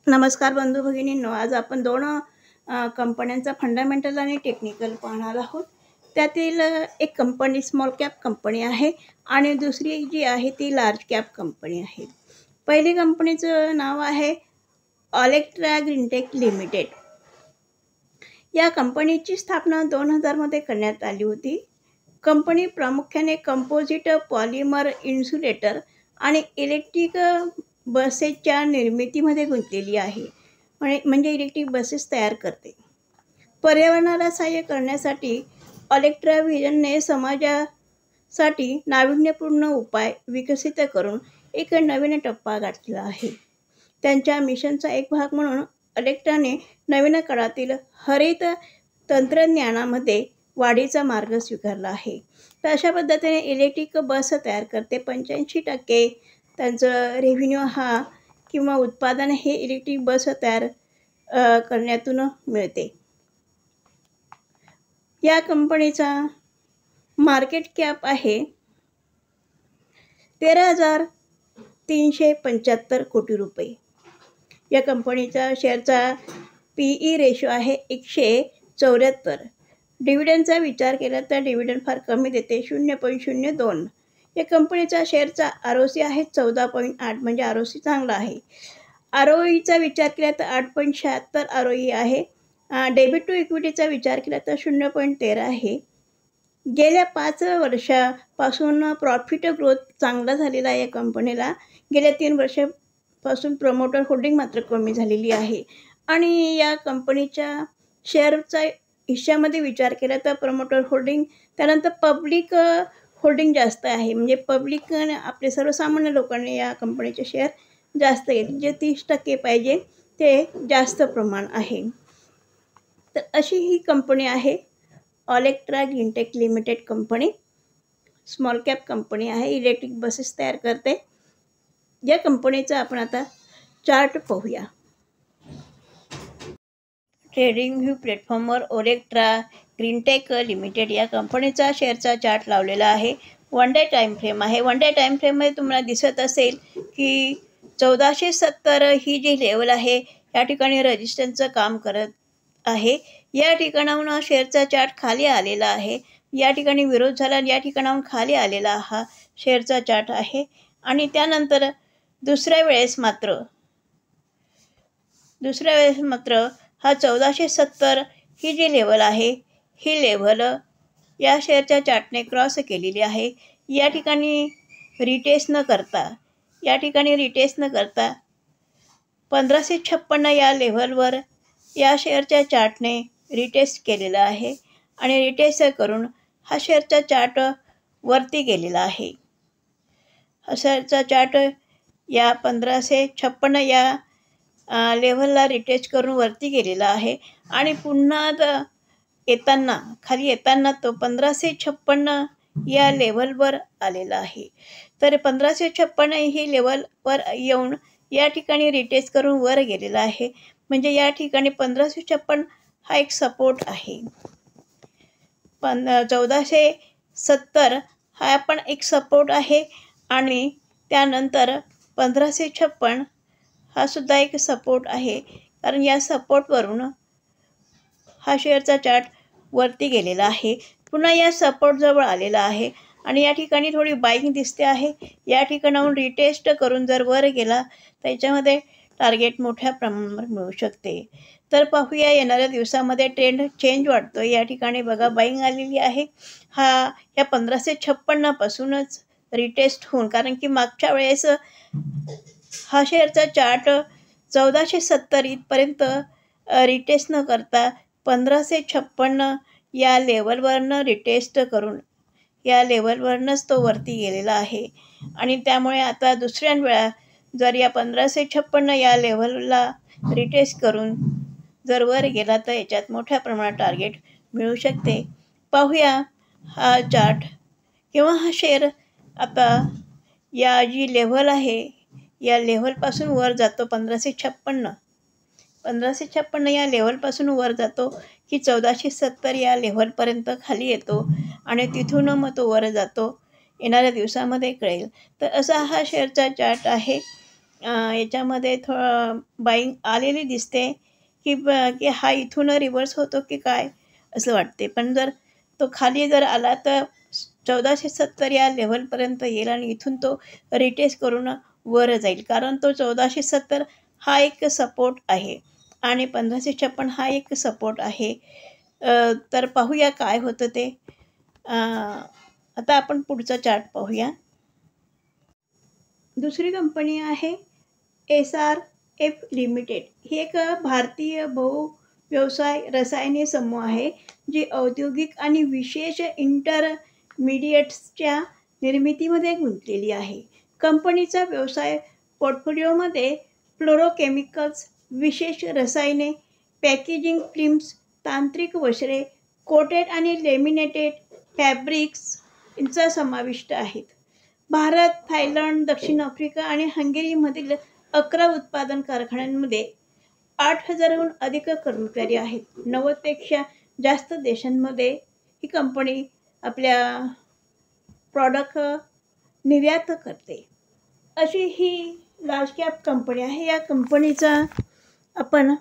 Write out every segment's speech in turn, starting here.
नमस्कार बंधू भगिनींनो, आज आपण दोन कंपन्यांचा फंडामेंटल आणि टेक्निकल पाहणार आहोत. त्यातील एक कंपनी स्मॉल कॅप कंपनी आहे आणि दुसरी जी आहे ती लार्ज कॅप कंपनी आहे. पहिली कंपनीचं नाव आहे ऑलेक्ट्रा ग्रीनटेक लिमिटेड. या कंपनीची स्थापना 2000 करण्यात आली होती. कंपनी प्रामुख्याने कंपोजिट पॉलिमर इन्सुलेटर आणि इलेक्ट्रिक बसेसच्या निर्मितीमध्ये गुंतलेली आहे. म्हणजे इलेक्ट्रिक बसेस तयार करते. पर्यावरणाला सहाय्य करण्यासाठी ऑलेक्ट्रा व्हिजनने समाजासाठी नाविन्यपूर्ण उपाय विकसित करून एक नवीन टप्पा गाठला आहे. त्यांच्या मिशनचा एक भाग म्हणून ऑलेक्ट्राने नवीन काळातील हरित तंत्रज्ञानामध्ये वाढीचा मार्ग स्वीकारला आहे. तर अशा पद्धतीने इलेक्ट्रिक बस तयार करते. 85% त्यांचं रेव्हेन्यू हा किंवा उत्पादन हे इलेक्ट्रिक बस तयार करण्यातून मिळते. या कंपनीचा मार्केट कॅप आहे 13,375 कोटी रुपये. या कंपनीचा शेअरचा PE रेशो आहे 174. डिव्हिडंडचा विचार केला तर डिव्हिडंड फार कमी देते, 0.02. या कंपनीचा शेअरचा ROC आहे 14.8, म्हणजे ROC चांगला आहे. ROEचा विचार केला तर 8.76 ROE आहे. डेबिट टू इक्विटीचा विचार केला तर 0.13 आहे. गेल्या 5 वर्षापासून प्रॉफिट ग्रोथ चांगला झालेला आहे या कंपनीला. गेल्या 3 वर्षापासून प्रमोटर होल्डिंग मात्र कमी झालेली आहे. आणि या कंपनीच्या शेअरचा हिश्श्यामध्ये विचार केला तर प्रमोटर होल्डिंग, त्यानंतर पब्लिक होल्डिंग जास्त आहे. म्हणजे पब्लिक आपले सर्वसामान्य लोकांनी या कंपनीचे शेअर जास्त घेतले. जे 30% पाहिजे ते जास्त प्रमाण आहे. तर अशी ही कंपनी आहे Olectra Greentech limited company. Small cap company आहे, इलेक्ट्रिक बसेस तयार करते. या कंपनीचा आपण आता चार्ट पाहूया. ट्रेडिंग व्ह्यू प्लॅटफॉर्मवर ऑलेक्ट्रा ग्रीनटेक लिमिटेड या कंपनीचा शेअरचा चार्ट लावलेला आहे. 1 डे टाईम फ्रेम आहे. 1 डे टाईम फ्रेममध्ये तुम्हाला दिसत असेल की 1470 ही जी लेवल आहे या ठिकाणी रेजिस्टन्सचं काम करत आहे. या ठिकाणाहून हा शेअरचा चार्ट खाली आलेला आहे. या ठिकाणी विरोध झाला आणि या ठिकाणाहून खाली आलेला हा शेअरचा चार्ट आहे. आणि त्यानंतर दुसऱ्या वेळेस मात्र हा 1470 ही जी लेवल आहे ही लेवल या शेअरच्या चार्टने क्रॉस केलेली आहे. या ठिकाणी रिटेस्ट न करता 1556 या लेव्हलवर या शेअरच्या चार्टने रिटेस्ट केलेला आहे आणि रिटेस्ट करून हा शेअरचा चार्ट वरती गेलेला आहे. हा शेअरचा चार्ट या 1556 या लेव्हलला रिटेस्ट करून वरती गेलेला आहे आणि पुन्हा खाली येताना तो 1556 या लेव्हलवर आलेला आहे. तर 1556 ही लेव्हलवर येऊन या ठिकाणी रिटेस्ट करून वर गेलेला आहे. म्हणजे या ठिकाणी 1556 हा एक सपोर्ट आहे. 1470 हा पण एक सपोर्ट आहे आणि त्यानंतर 1556 हा सुद्धा एक सपोर्ट आहे. कारण या सपोर्टवरून हा शेअरचा चार्ट वरती गेलेला आहे. पुन्हा या सपोर्टजवळ आलेला आहे आणि या ठिकाणी थोडी बाईंग दिसते आहे. या ठिकाणाहून रिटेस्ट करून जर वर गेला तर याच्यामध्ये टार्गेट मोठ्या प्रमाणावर मिळू शकते. तर पाहूया येणाऱ्या दिवसामध्ये ट्रेंड चेंज वाटतो. या ठिकाणी बघा बाईंग आलेली आहे. या 1556 पासूनच रिटेस्ट होऊन, कारण की मागच्या वेळेस हा शेअरचा चार्ट 1470 इथपर्यंत रिटेस्ट न करता 1556 या लेवलवरनं रिटेस्ट करून या लेवलवरनंच तो वरती गेलेला आहे. आणि त्यामुळे आता दुसऱ्या वेळा जर या 1556 या लेवलला रिटेस्ट करून जर वर गेला तर याच्यात मोठ्या प्रमाणात टार्गेट मिळू शकते. पाहूया हा चार्ट किंवा हा शेअर आता या जी लेव्हल आहे या लेव्हलपासून वर जातो 1556 या लेव्हलपासून वर जातो की 1470 या लेव्हलपर्यंत खाली येतो आणि तिथून मग तो वर जातो. येणाऱ्या दिवसामध्ये कळेल. तर असा हा शेअरचा चार्ट आहे याच्यामध्ये बाईंग आलेली दिसते की हा इथून रिव्हर्स होतो की काय असं वाटते. पण जर तो खाली जर आला तर 1470 या लेव्हलपर्यंत येईल आणि इथून तो रिटेस्ट करून वर जाईल. कारण तो 1470 हा एक सपोर्ट आहे आणि 1556 हा एक सपोर्ट आहे. तर पाहूया काय होतं ते. आता आपण पुढचा चार्ट पाहूया. दुसरी कंपनी आहे SRF लिमिटेड. ही एक भारतीय बहुव्यवसाय रसायने समूह आहे जी औद्योगिक आणि विशेष इंटरमिडिएट्सच्या निर्मितीमध्ये गुंतलेली आहे. कंपनीचा व्यवसाय पोर्टफोलिओमध्ये फ्लोरोकेमिकल्स, विशेष रसायने, पॅकेजिंग फिल्म्स, तांत्रिक वस्त्रे, कोटेड आणि लॅमिनेटेड फॅब्रिक्स यांचा समाविष्ट आहेत. भारत, थायलंड, दक्षिण आफ्रिका आणि हंगेरीमधील 11 उत्पादन कारखान्यांमध्ये 8,000हून अधिक कर्मचारी आहेत. 90पेक्षा जास्त देशांमध्ये ही कंपनी आपल्या प्रॉडक्ट निर्यात करते. अशी ही लार्ज कॅप कंपनी आहे. या कंपनीचा आपण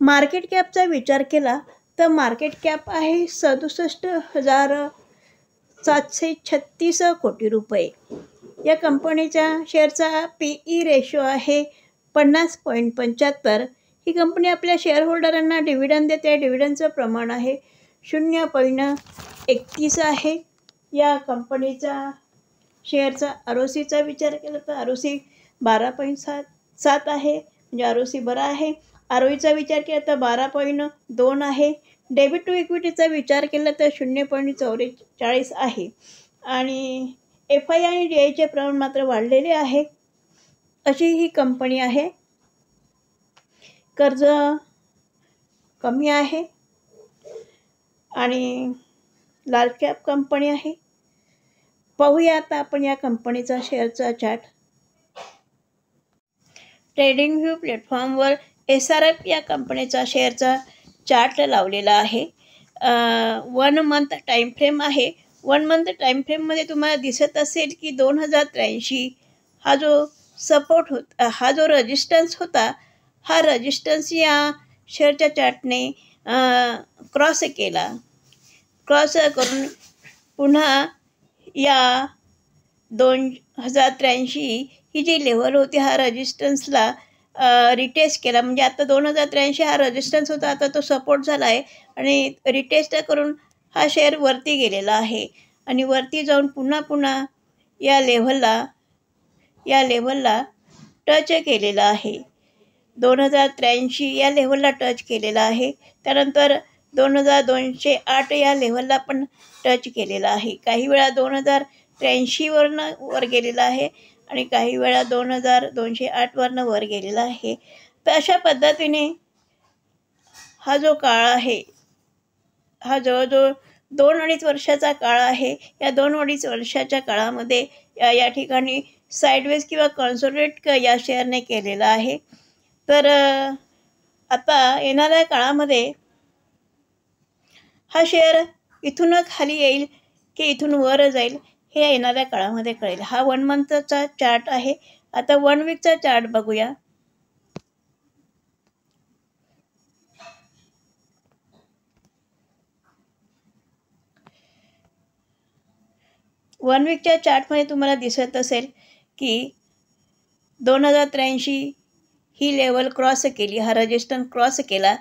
मार्केट कॅपचा विचार केला तर मार्केट कॅप आहे 67,736 कोटी रुपये. या कंपनीच्या शेअरचा PE रेशो आहे 50.75. ही कंपनी आपल्या शेअरहोल्डरांना डिव्हिडंड देते. डिव्हिडंडचं प्रमाण आहे 0.31 आहे. या कंपनीचा शेअरचा ROCचा विचार केला तर ROC 12.7 आहे, म्हणजे ROC बरा आहे. ROEचा विचार केला तर 12.2 आहे. डेबिट टू इक्विटीचा विचार केला तर 0.44 आहे आणि FI आणि DIचे प्रमाण मात्र वाढलेले आहे. अशी ही कंपनी आहे. कर्ज कमी आहे आणि लार्ज कॅप कंपनी आहे. पाहूया आता आपण या कंपनीचा शेअरचा चार्ट. ट्रेडिंग व्ह्यू प्लॅटफॉर्मवर SRF या कंपनीचा शेअरचा चार्ट लावलेला आहे. 1 मंथ टाईम फ्रेम आहे. 1 मंथ टाईम फ्रेममध्ये तुम्हाला दिसत असेल की 2083 हा जो सपोर्ट होता, हा जो रेजिस्टन्स होता, हा रेजिस्टन्स या शेअरच्या चार्टने क्रॉस केला. क्रॉस करून पुन्हा या 2083 ही जी लेव्हल होती हा रेजिस्टन्सला रिटेस्ट केला. म्हणजे आता 2083 हा रेजिस्टन्स होता, आता तो सपोर्ट झाला आहे आणि रिटेस्ट करून हा शेअर वरती गेलेला आहे आणि वरती जाऊन पुन्हा या लेव्हलला टच केलेला आहे. 2083 या लेव्हलला टच केलेला आहे. त्यानंतर 2208 या लेव्हलला पण टच केलेला आहे. काही वेळा 2083 वरनं वर गेलेला आहे आणि काही वेळा 2208 वरनं वर गेलेला आहे. तर अशा पद्धतीने हा जो काळ आहे, हा जवळजवळ 2-2.5 वर्षाचा काळ आहे. या 2-2.5 वर्षाच्या काळामध्ये या ठिकाणी साईडवेज किंवा कॉन्सोलिडेट या शेअरने केलेला आहे. तर आता येणाऱ्या काळामध्ये हा शेअर इथून खाली येईल की इथून वर जाईल हे येणाऱ्या काळामध्ये कळेल. हा 1 मंथचा चार्ट आहे. आता 1 वीकचा चार्ट बघूया. वन वीकच्या चार्टमध्ये तुम्हाला दिसत असेल की 2083 ही लेवल क्रॉस केली, हा रेजिस्टन्स क्रॉस केला.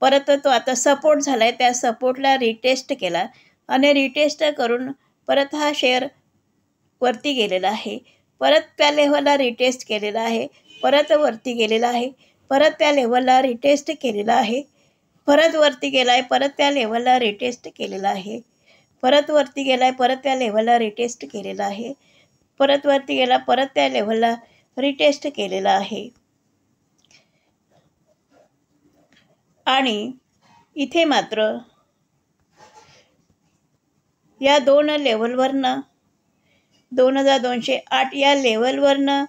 परत तो आता सपोर्ट झाला आहे, त्या सपोर्टला रिटेस्ट केला आणि रिटेस्ट करून परत हा शेअर वरती गेलेला आहे. परत त्या लेव्हलला रिटेस्ट केलेला आहे, परत वरती गेलेला आहे, परत त्या लेव्हलला रिटेस्ट केलेला आहे, परत वरती गेला आहे, परत त्या लेव्हलला रिटेस्ट केलेला आहे, परत वरती गेला आहे, परत त्या लेव्हलला रिटेस्ट केलेला आहे, परत वरती गेला, परत त्या लेव्हलला रिटेस्ट केलेला आहे. आणि इथे मात्र या 2 लेव्हलवरनं 2208 या लेव्हलवरनं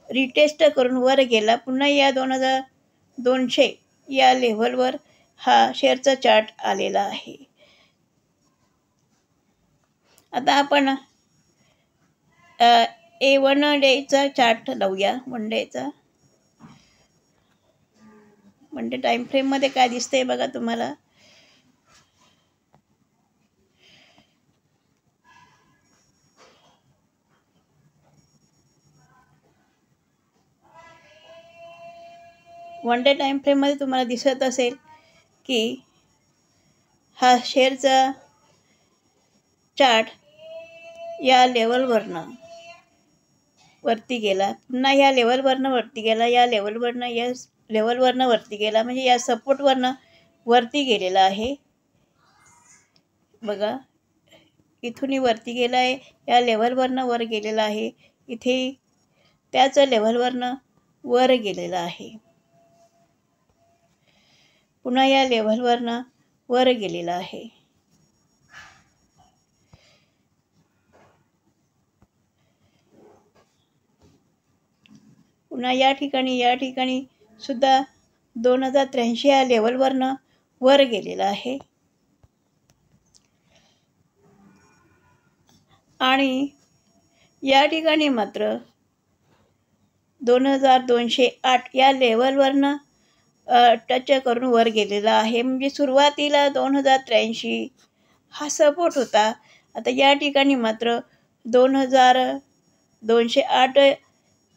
रिटेस्ट करून वर गेला. पुन्हा या 2200 या लेव्हलवर हा शेअरचा चार्ट आलेला आहे. आता आपण A1 डेचा चार्ट लावूया. वन डेचा. वन डे टाईम फ्रेममध्ये काय दिसतंय बघा तुम्हाला. वन डे टाईम फ्रेममध्ये तुम्हाला दिसत असेल की हा शेअरचा चार्ट या लेवलवरनं वरती गेला, पुन्हा या लेवलवरनं वरती गेला, या लेवलवरनं वरती गेला, म्हणजे या सपोर्टवरनं वरती गेलेला आहे बघा. इथूनही वरती गेला आहे, या लेवलवरनं वर गेलेला आहे, इथे त्याच लेवलवरनं वर गेलेला आहे, पुन्हा या लेवलवरनं वर गेलेला आहे. पुन्हा या ठिकाणी सुद्धा 2083 या लेवलवरनं वर गेलेला आहे. आणि या ठिकाणी मात्र 2208 या लेवलवरनं टच करून वर गेलेला आहे. म्हणजे सुरुवातीला 2083 हा सपोर्ट होता. आता या ठिकाणी मात्र 2208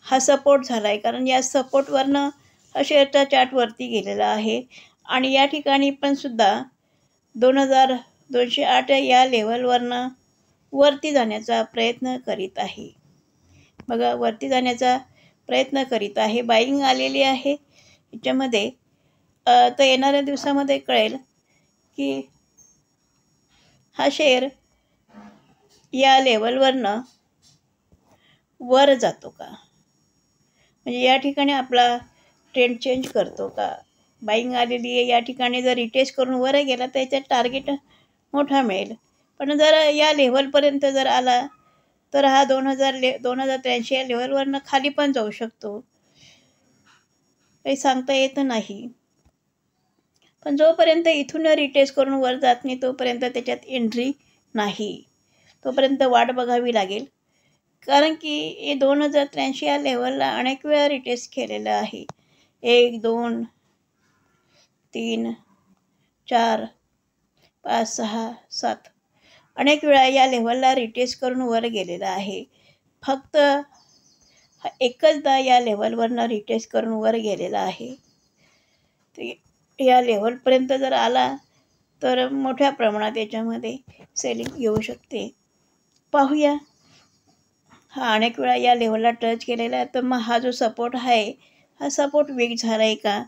हा सपोर्ट झाला आहे, कारण या सपोर्टवरनं हा शेअरचा चार्ट वरती गेलेला आहे. आणि या ठिकाणी पण सुद्धा 2208 या लेवलवरनं वरती जाण्याचा प्रयत्न करीत आहे बघा. वरती जाण्याचा प्रयत्न करीत आहे. बाईंग आलेली आहे याच्यामध्ये. तर येणाऱ्या दिवसामध्ये कळेल की हा शेअर या लेवलवरनं वर जातो का, म्हणजे या ठिकाणी आपला ट्रेंड चेंज करतो का. बाईंग आलेली आहे, या ठिकाणी जर रिटेस्ट करून वर गेला तर याचा टार्गेट मोठा मिळेल. पण जर या लेवलपर्यंत जर आला तर हा 2083 या लेवलवरनं खाली पण जाऊ शकतो, काही सांगता येत नाही. पण जोपर्यंत इथून रिटेस्ट करून वर जात नाही तोपर्यंत त्याच्यात एंट्री नाही, तोपर्यंत वाट बघावी लागेल. कारण की 2083 या लेवलला अनेक वेळा रिटेस्ट केलेलं आहे. 1 2 3 4 5 6 7 अनेक वेळा या लेवलला रिटेस्ट करून वर गेलेला आहे. फक्त एकचदा या लेवलवरनं रिटेस्ट करून वर गेलेला आहे. या लेवलपर्यंत जर आला तर मोठ्या प्रमाणात याच्यामध्ये सेलिंग येऊ शकते. पाहूया. हा अनेक वेळा या लेवलला टच केलेला आहे, तर मग हा जो सपोर्ट आहे हा सपोर्ट वीक झाला आहे का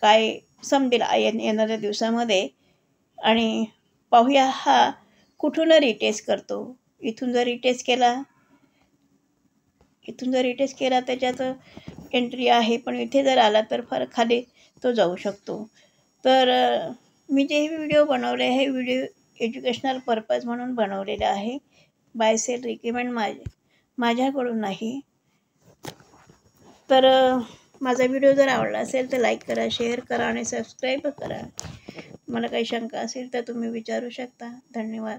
काय समजेल येणाऱ्या दिवसामध्ये. आणि पाहूया हा कुठून रिटेस्ट करतो. इथून जर रिटेस्ट केला त्याच्यात एंट्री आहे, पण इथे जर आला तर फार खाली तो जाऊ शकतो. तर मी जे व्हिडिओ बनवले आहे व्हिडिओ एज्युकेशनल पर्पज म्हणून बनवलेला आहे. बाय सेल रिकमेंड माझ्याकडून नाही. तर माझा व्हिडिओ जर आवडला असेल तर लाईक करा, शेअर करा आणि सबस्क्राईब करा. मला काही शंका असेल तर तुम्ही विचारू शकता. धन्यवाद.